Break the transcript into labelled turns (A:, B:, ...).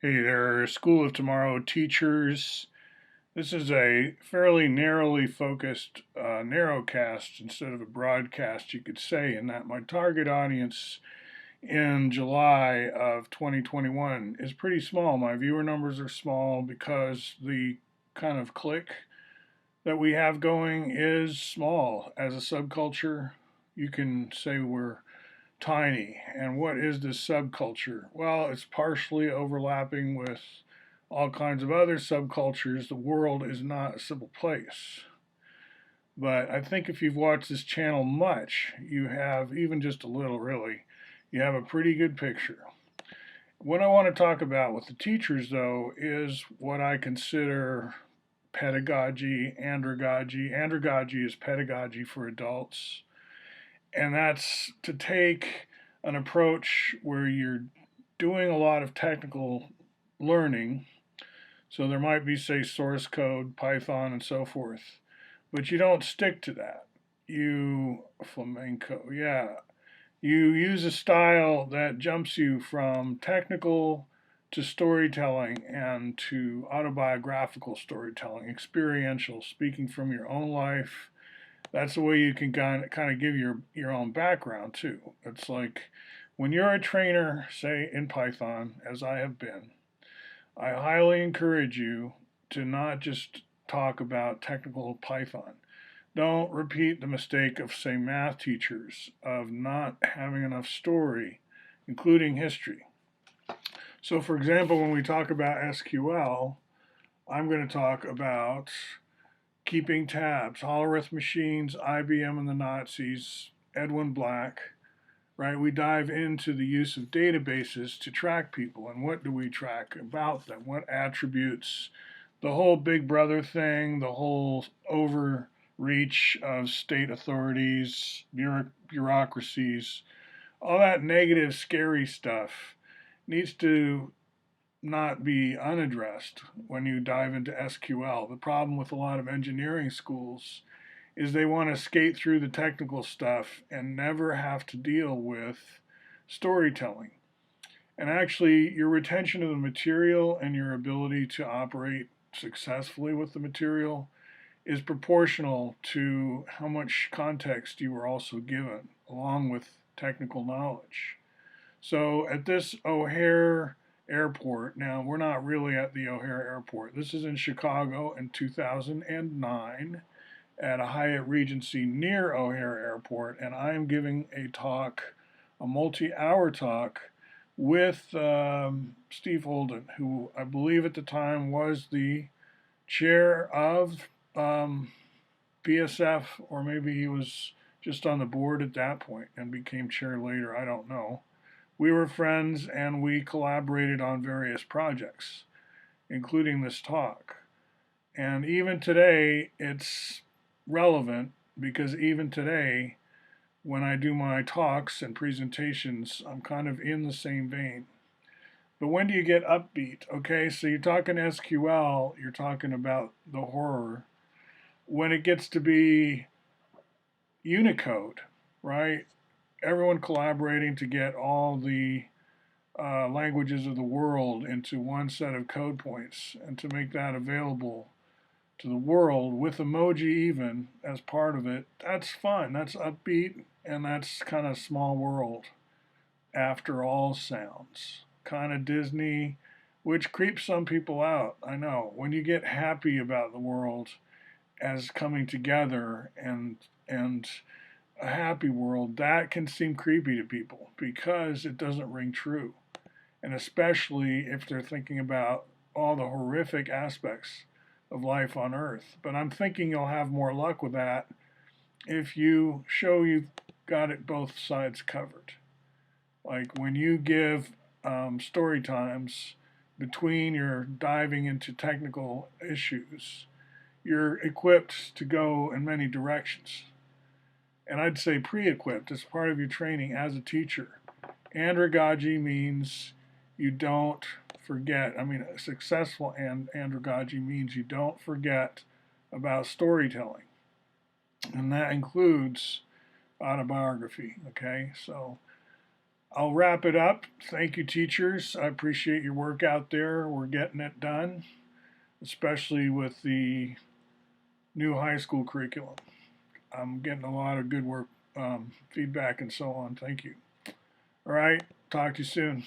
A: Hey there, School of Tomorrow teachers. This is a fairly narrowly focused narrowcast instead of a broadcast, you could say, in that my target audience in July of 2021 is pretty small. My viewer numbers are small because the kind of clique that we have going is small. As a subculture, you can say we're tiny. And what is this subculture? Well, it's partially overlapping with all kinds of other subcultures. The world is not a simple place. But I think if you've watched this channel much, you have, even just a little really, you have a pretty good picture. What I want to talk about with the teachers, though, is what I consider pedagogy, andragogy. Andragogy is pedagogy for adults, and that's to take an approach where you're doing a lot of technical learning. So there might be, say, source code, Python, and so forth, but you don't stick to that. You, flamenco, yeah. You use a style that jumps you from technical to storytelling and to autobiographical storytelling, experiential, speaking from your own life. That's the way you can kind of give your own background too. It's like when you're a trainer, say in Python, as I have been, I highly encourage you to not just talk about technical Python. Don't repeat the mistake of, say, math teachers of not having enough story, including history. So, for example, when we talk about SQL, I'm going to talk about keeping tabs, Hollerith machines, IBM and the Nazis, Edwin Black, right? We dive into the use of databases to track people, and what do we track about them? What attributes? The whole Big Brother thing, the whole overreach of state authorities, bureaucracies, all that negative, scary stuff needs to not be unaddressed when you dive into SQL. The problem with a lot of engineering schools is they want to skate through the technical stuff and never have to deal with storytelling. And actually, your retention of the material and your ability to operate successfully with the material is proportional to how much context you were also given, along with technical knowledge. So at this O'Hare Airport, now we're not really at the O'Hare Airport. This is in Chicago in 2009 at a Hyatt Regency near O'Hare Airport, and I am giving a talk, a multi-hour talk, with Steve Holden, who I believe at the time was the chair of BSF, or maybe he was just on the board at that point and became chair later, I don't know. We were friends and we collaborated on various projects, including this talk. And even today, it's relevant because even today, when I do my talks and presentations, I'm kind of in the same vein. But when do you get upbeat? Okay, so you're talking SQL, you're talking about the horror. When it gets to be Unicode, right? Everyone collaborating to get all the languages of the world into one set of code points and to make that available to the world with emoji even as part of it. That's fun. That's upbeat, and that's kind of small world after all sounds. Kind of Disney, which creeps some people out. I know. When you get happy about the world as coming together and a happy world, that can seem creepy to people because it doesn't ring true. And especially if they're thinking about all the horrific aspects of life on Earth. But I'm thinking you'll have more luck with that if you show you've got it both sides covered. Like when you give story times between your diving into technical issues, you're equipped to go in many directions. And I'd say pre-equipped as part of your training as a teacher. Andragogy means you don't forget. I mean, a successful andragogy means you don't forget about storytelling. And that includes autobiography, okay? So I'll wrap it up. Thank you, teachers. I appreciate your work out there. We're getting it done, especially with the new high school curriculum. I'm getting a lot of good work, feedback, and so on. Thank you. All right. Talk to you soon.